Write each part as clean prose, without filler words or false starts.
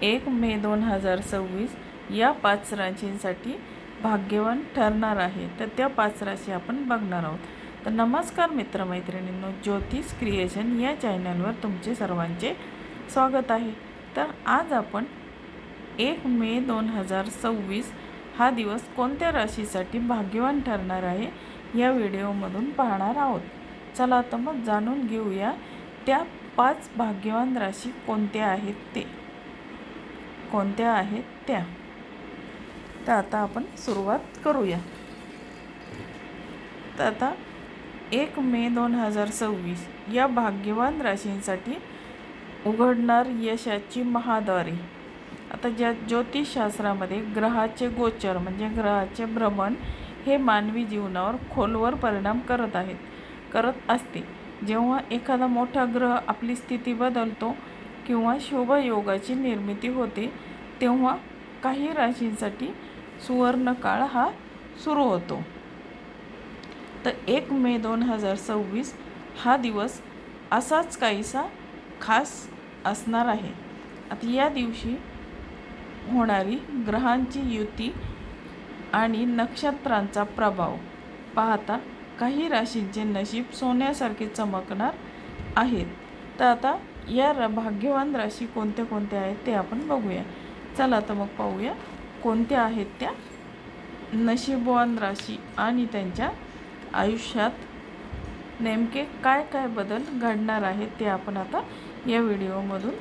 1 मे 2026 या 5 राशींसाठी भाग्यवान ठरणार आहे. तर त्या 5 राशी आपण बघणार आहोत. तर नमस्कार मित्रमैत्रिणींनो, ज्योतिष क्रिएशन या चॅनलवर तुमचे सर्वांचे स्वागत आहे. तर आज आपण 1 मे 2026 हा दिवस कोणत्या राशीसाठी भाग्यवान ठरणार आहे या व्हिडिओमधून पाहणार आहोत. चला तर मग जाणून घेऊया त्या 5 भाग्यवान राशी कोणत्या आहेत त्या. तर आता आपण सुरुवात करूया. तर आता 1 मे 2026 या भाग्यवान राशींसाठी उघडणार यशाची महाद्वारे. आता ज्योतिषशास्त्रामध्ये ग्रहाचे गोचर म्हणजे ग्रहाचे भ्रमण हे मानवी जीवनावर खोलवर परिणाम करत असते. जेव्हा एखादा मोठा ग्रह आपली स्थिती बदलतो किंवा शुभयोगाची निर्मिती होते, तेव्हा काही राशींसाठी सुवर्णकाळ हा सुरू होतो. तर 1 मे 2026 हा दिवस असाच काहीसा खास असणार आहे. आता या दिवशी होणारी ग्रहांची युती आणि नक्षत्रांचा प्रभाव पाहता काही राशींचे नशीब सोन्यासारखे चमकणार आहेत. तर आता या भाग्यवान राशी कोणत्या आहेत ते आपण बघूया. चला तर मग पाहूया कोणत्या आहेत त्या नशीबवान राशी आणि त्यांच्या आयुष्यात नेमके काय बदल घडणार आहेत ते आपण आता या व्हिडिओमधून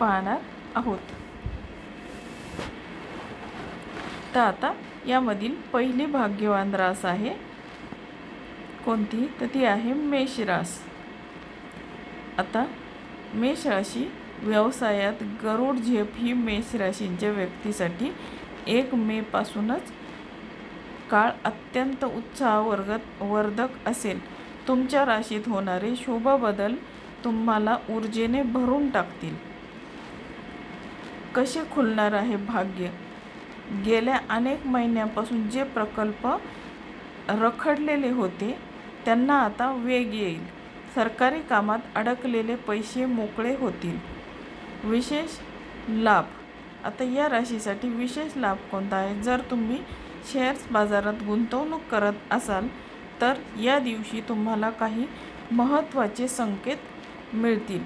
पाहणार आहोत. तर आता यामधील पहिली भाग्यवान रास आहे कोणती, तर ती आहे मेष रास. आता मेष राशी व्यवसायात गरुड झेप ही मेष राशींच्या व्यक्तीसाठी 1 मे पासूनच काळ अत्यंत उत्साहवर्धक असेल. तुमच्या राशीत होणारे शुभ बदल तुम्हाला ऊर्जेने भरून टाकतील. कसे खुलणार आहे भाग्य? गेल्या अनेक महिन्यांपासून जे प्रकल्प रखडलेले होते त्यांना आता वेग येईल. सरकारी कामात अडकलेले पैसे मोकळे होतील. विशेष लाभ. आता या राशीसाठी विशेष लाभ कोणता आहे? जर तुम्ही शेअर्स बाजारात गुंतवणूक करत असाल तर या दिवशी तुम्हाला काही महत्त्वाचे संकेत मिळतील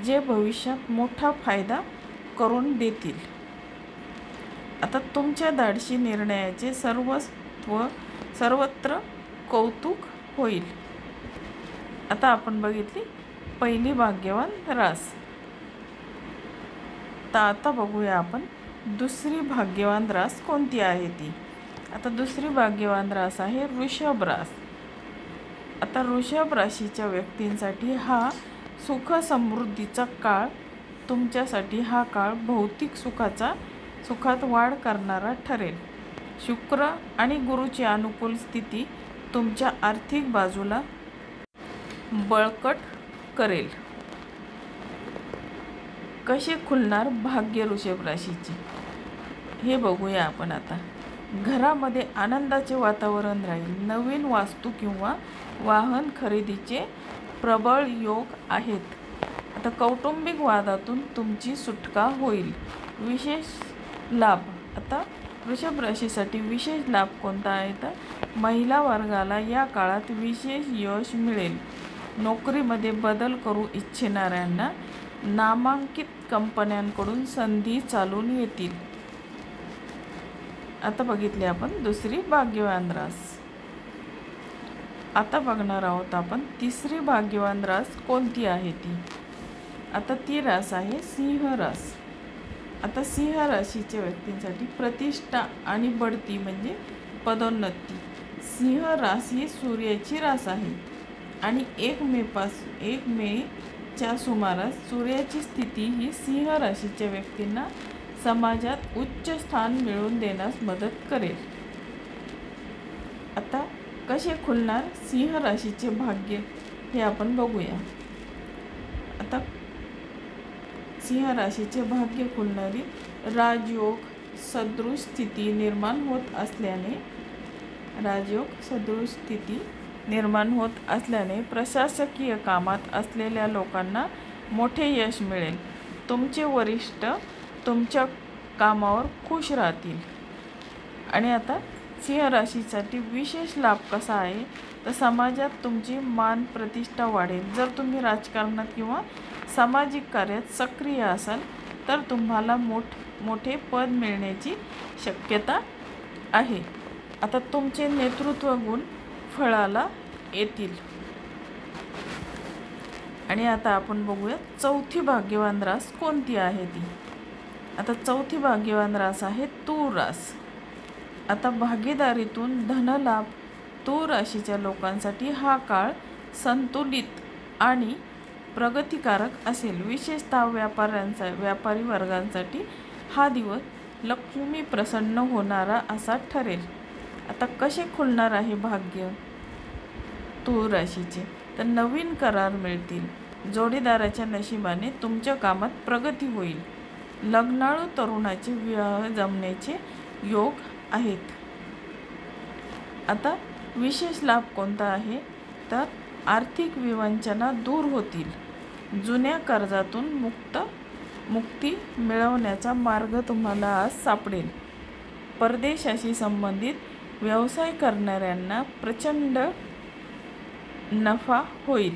जे भविष्यात मोठा फायदा करून देतील. आता तुमच्या धाडसी निर्णयाचे सर्वत्र कौतुक होईल. आता आपण बघितली पहिली भाग्यवान रास. तर आता बघूया आपण दुसरी भाग्यवान रास कोणती आहे ती. आता दुसरी भाग्यवान रास आहे वृषभ रास. आता वृषभ राशीच्या व्यक्तींसाठी हा सुख समृद्धीचा काळ. तुमच्यासाठी हा काळ भौतिक सुखात वाढ करणारा ठरेल. शुक्र आणि गुरुची अनुकूल स्थिती तुमच्या आर्थिक बाजूला बळकट करेल. कसे खुलणार भाग्य वृषभ राशीचे हे बघूया आपण आता. घरामध्ये आनंदाचे वातावरण राहील. नवीन वास्तू किंवा वाहन खरेदीचे प्रबळ योग आहेत. आता कौटुंबिक वादातून तुमची सुटका होईल. विशेष लाभ. आता वृषभ राशीसाठी विशेष लाभ कोणता आहे? तर महिला वर्गाला या काळात विशेष यश मिळेल. नोकरीमध्ये बदल करू इच्छिणाऱ्यांना नामांकित कंपन्यांकडून संधी चालून येतील. आता बघितली आपण दुसरी भाग्यवान रास. आता बघणार आहोत आपण तिसरी भाग्यवान रास कोणती आहे ती. आता ती रास आहे सिंह रास. आता सिंह राशीच्या व्यक्तींसाठी प्रतिष्ठा आणि बढती म्हणजे पदोन्नती. सिंह रास ही सूर्याची रास आहे आणि 1 मेच्या सुमारास सूर्याची स्थिती ही सिंह राशीच्या व्यक्तींना समाजात उच्च स्थान मिळवून देण्यास मदत करेल. आता कसे खुलणार सिंह राशीचे भाग्य हे आपण बघूया. आता सिंह राशीचे भाग्य खुलणारी राजयोग सदृश स्थिती निर्माण होत असल्याने प्रशासकीय कामात असलेल्या लोकांना मोठे यश मिळेल. तुमचे वरिष्ठ तुमच्या कामावर खुश राहतील. आणि आता सिंह राशीसाठी विशेष लाभ कसा आहे, तर समाजात तुमची मान प्रतिष्ठा वाढेल. जर तुम्ही राजकारणात किंवा सामाजिक कार्यात सक्रिय असाल तर तुम्हाला मोठे पद मिळण्याची शक्यता आहे. आता तुमचे नेतृत्व गुण फळाला येतील. आणि आता आपण बघूया चौथी भाग्यवान रास कोणती आहे ती. आता चौथी भाग्यवान रास आहे तूळ रास. आता भागीदारीतून धनलाभ. तूळ राशीच्या लोकांसाठी हा काळ संतुलित आणि प्रगतिकारक असेल. विशेषतः व्यापारी वर्गांसाठी हा दिवस लक्ष्मी प्रसन्न होणारा असा ठरेल. आता कसे खुलणार आहे भाग्य तूळ राशीचे, तर नवीन करार मिळतील. जोडीदाराच्या नशिबाने तुमच्या कामात प्रगती होईल. लग्नाळू तरुणाचे विवाह जमण्याचे योग आहेत. आता विशेष लाभ कोणता आहे, तर आर्थिक विवंचना दूर होतील. जुन्या कर्जातून मुक्ती मिळवण्याचा मार्ग तुम्हाला आज सापडेल. परदेशाशी संबंधित व्यवसाय करणाऱ्यांना प्रचंड नफा होईल.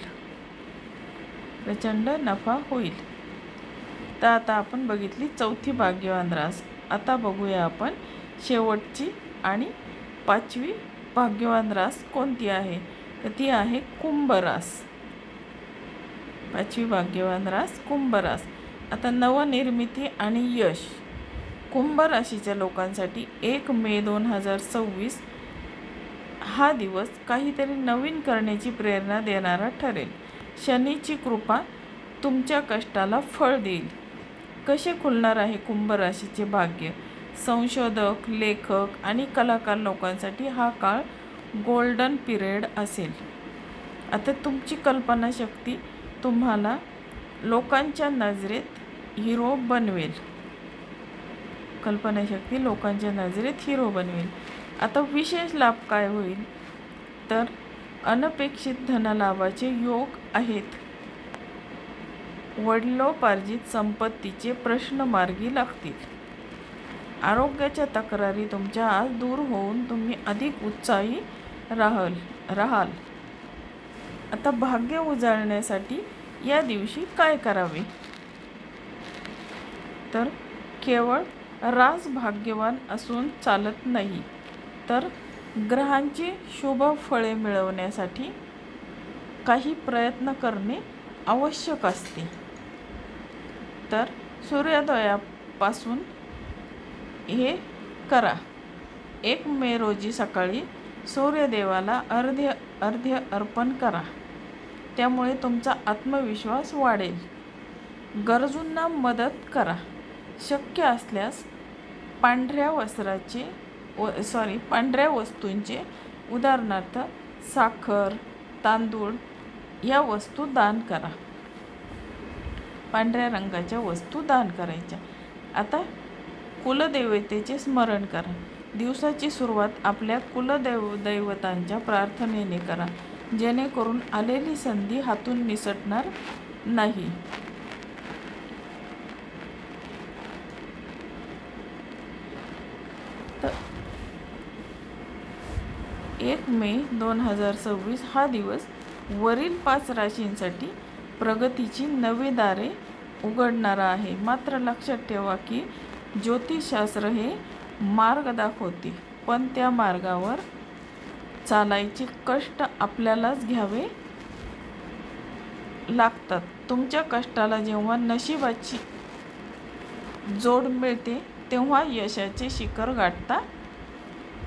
तर आता आपण बघितली चौथी भाग्यवान रास. आता बघूया आपण शेवटची आणि 5वी भाग्यवान रास कोणती आहे, तर ती आहे कुंभ रास. 5वी भाग्यवान रास कुंभ रास. आता नवनिर्मिती आणि यश. कुंभ राशीच्या लोकांसाठी 1 मे 2026 हा दिवस काहीतरी नवीन करण्याची प्रेरणा देणारा ठरेल. शनीची कृपा तुमच्या कष्टाला फळ देईल. कसे खुलणार आहे कुंभ राशीचे भाग्य. संशोधक, लेखक आणि कलाकार लोकांसाठी हा काळ गोल्डन पिरियड असेल. आता तुमची कल्पनाशक्ती तुम्हाला लोकांच्या नजरेत हिरो बनवेल. आता विशेष लाभ काय होईल, तर अनपेक्षित धनलाभाचे योग आहेत. वडिलोपार्जित संपत्तीचे प्रश्न मार्गी लागतील. आरोग्याच्या तक्रारी तुमच्या आज दूर होऊन तुम्ही अधिक उत्साही राहाल. आता भाग्य उजळण्यासाठी या दिवशी काय करावे, तर केवळ रास भाग्यवान असून चालत नाही, तर ग्रहांची शुभ फळे मिळवण्यासाठी काही प्रयत्न करणे आवश्यक असते. तर सूर्योदयापासून हे करा. 1 मे रोजी सकाळी सूर्यदेवाला अर्घ्य अर्पण करा. त्यामुळे तुमचा आत्मविश्वास वाढेल. गरजूंना मदत करा. शक्य असल्यास पांढऱ्या वस्तूंचे उदाहरणार्थ साखर, तांदूळ या वस्तू दान करा. पांढऱ्या रंगाच्या वस्तू दान करायच्या. आता कुलदेवतेचे स्मरण करा. दिवसाची सुरुवात आपल्या कुलदैवतांच्या प्रार्थनेने करा, जेणेकरून आलेली संधी हातून निसटणार नाही. तर 1 मे 2026 हा दिवस वरील 5 राशींसाठी प्रगतीची नवी दारे उघडणारा आहे. मात्र लक्षात ठेवा की ज्योतिषशास्त्र हे मार्ग दाखवते, पण त्या मार्गावर चालायचे कष्ट आपल्यालाच घ्यावे लागतात. तुमच्या कष्टाला जेव्हा नशिबाची जोड मिळते तेव्हा यशाचे शिखर गाठता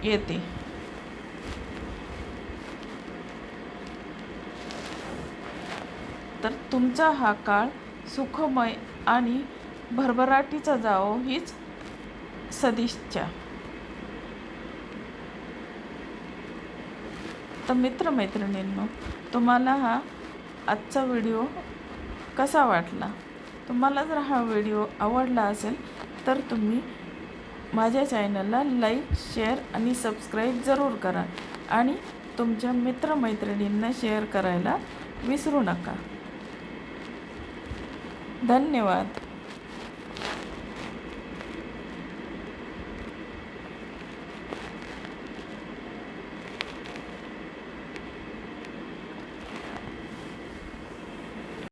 येते. तर तुमचा हा काळ सुखमय आणि भरभराटीचा जावो हीच सदिच्छा. तर मित्रमैत्रिणींनो, तुम्हाला हा आजचा व्हिडिओ कसा वाटला. तुम्हाला जर हा व्हिडिओ आवडला असेल तर तुम्ही माझ्या चॅनलला लाईक, शेअर आणि सबस्क्राईब जरूर करा आणि तुमच्या मित्रमैत्रिणींना शेअर करायला विसरू नका. धन्यवाद.